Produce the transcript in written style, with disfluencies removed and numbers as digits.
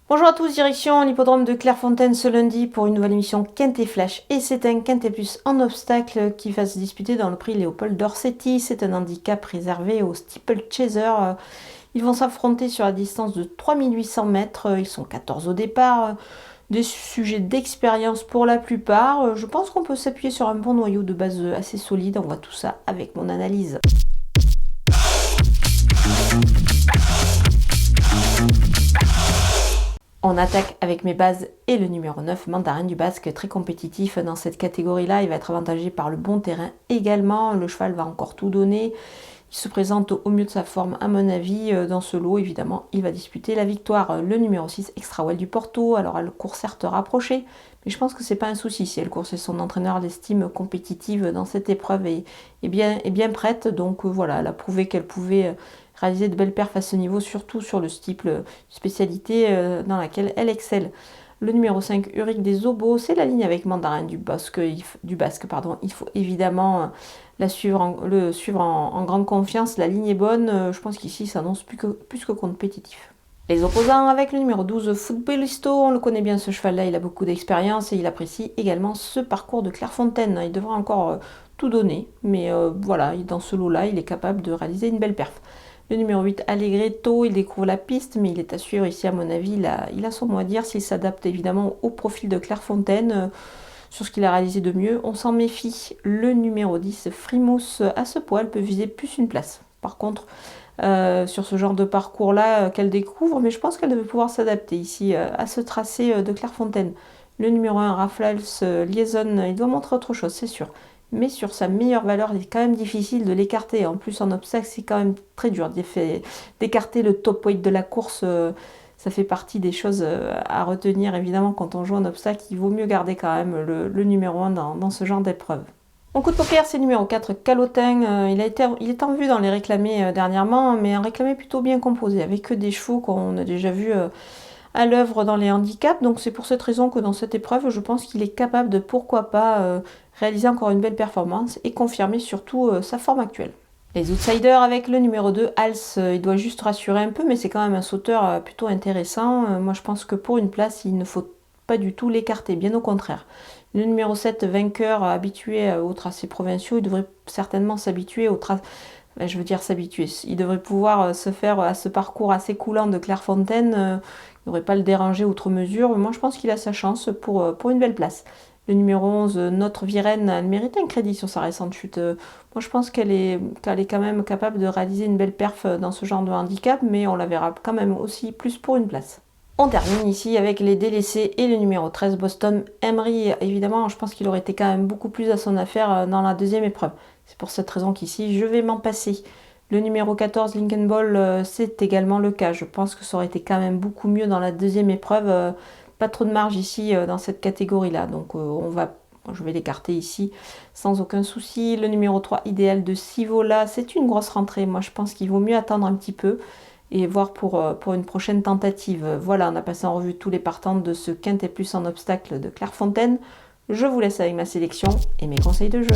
Bonjour à tous, direction l'hippodrome de Clairefontaine ce lundi pour une nouvelle émission Quintet Flash. Et c'est un Quintet Plus en obstacle qui va se disputer dans le prix Léopold Dorsetti. C'est un handicap réservé aux Steeple-Chaser. Ils vont s'affronter sur la distance de 3800 mètres. Ils sont 14 au départ. Des sujets d'expérience pour la plupart. Je pense qu'on peut s'appuyer sur un bon noyau de base assez solide. On voit tout ça avec mon analyse. On attaque avec mes bases et le numéro 9, Mandarin du Basque, très compétitif dans cette catégorie-là. Il va être avantagé par le bon terrain également. Le cheval va encore tout donner. Il se présente au mieux de sa forme, à mon avis. Dans ce lot, évidemment, il va disputer la victoire. Le numéro 6, Extra Well du Porto. Alors, elle court certes rapprochée, mais je pense que c'est pas un souci. Si elle court, c'est son entraîneur l'estime compétitive dans cette épreuve et bien prête. Donc voilà, elle a prouvé qu'elle pouvait réaliser de belles perfs à ce niveau, surtout sur le steeple, spécialité dans laquelle elle excelle. Le numéro 5, Uric des Obos, c'est la ligne avec Mandarin du Basque. Il faut évidemment le suivre en grande confiance. La ligne est bonne. Je pense qu'ici, ça s'annonce plus que compétitif. Les opposants avec le numéro 12, Footballisto, on le connaît bien ce cheval-là, il a beaucoup d'expérience et il apprécie également ce parcours de Clairefontaine. Il devra encore tout donner, mais voilà, dans ce lot-là, il est capable de réaliser une belle perf. Le numéro 8, Allegretto, il découvre la piste, mais il est à suivre ici, à mon avis. Il a son mot à dire s'il s'adapte évidemment au profil de Clairefontaine. Sur ce qu'il a réalisé de mieux, on s'en méfie. Le numéro 10, Frimousse, à ce poids, elle peut viser plus une place. Par contre, sur ce genre de parcours-là qu'elle découvre, mais je pense qu'elle devait pouvoir s'adapter ici à ce tracé de Clairefontaine. Le numéro 1, Raffles Liaison, il doit montrer autre chose, c'est sûr. Mais sur sa meilleure valeur, il est quand même difficile de l'écarter. En plus, en obstacle, c'est quand même très dur d'écarter le top weight de la course. Ça fait partie des choses à retenir, évidemment, quand on joue en obstacle. Il vaut mieux garder quand même le numéro 1 dans ce genre d'épreuve. Mon coup de poker, c'est le numéro 4, Calotin. Il est en vue dans les réclamés dernièrement, mais un réclamé plutôt bien composé, avec des chevaux qu'on a déjà vus à l'œuvre dans les handicaps. Donc c'est pour cette raison que dans cette épreuve, je pense qu'il est capable de, pourquoi pas, réaliser encore une belle performance et confirmer surtout sa forme actuelle. Les outsiders avec le numéro 2, Hals, il doit juste rassurer un peu, mais c'est quand même un sauteur plutôt intéressant. Moi je pense que pour une place, il ne faut pas du tout l'écarter, bien au contraire. Le numéro 7, vainqueur, habitué aux tracés provinciaux, il devrait certainement s'habituer aux tracés. Je veux dire s'habituer. Il devrait pouvoir se faire à ce parcours assez coulant de Clairefontaine. Il ne devrait pas le déranger outre mesure. Moi, je pense qu'il a sa chance pour une belle place. Le numéro 11, Notre Virène, elle mérite un crédit sur sa récente chute. Moi, je pense qu'elle est quand même capable de réaliser une belle perf dans ce genre de handicap, mais on la verra quand même aussi plus pour une place. On termine ici avec les délaissés et le numéro 13, Boston Emery. Évidemment, je pense qu'il aurait été quand même beaucoup plus à son affaire dans la deuxième épreuve. C'est pour cette raison qu'ici, je vais m'en passer. Le numéro 14, Lincoln Ball, c'est également le cas. Je pense que ça aurait été quand même beaucoup mieux dans la deuxième épreuve. Pas trop de marge ici dans cette catégorie-là. Donc je vais l'écarter ici sans aucun souci. Le numéro 3, Idéal de Sivola, c'est une grosse rentrée. Moi, je pense qu'il vaut mieux attendre un petit peu et voir pour une prochaine tentative. Voilà, on a passé en revue tous les partants de ce Quintet Plus en obstacle de Clairefontaine. Je vous laisse avec ma sélection et mes conseils de jeu.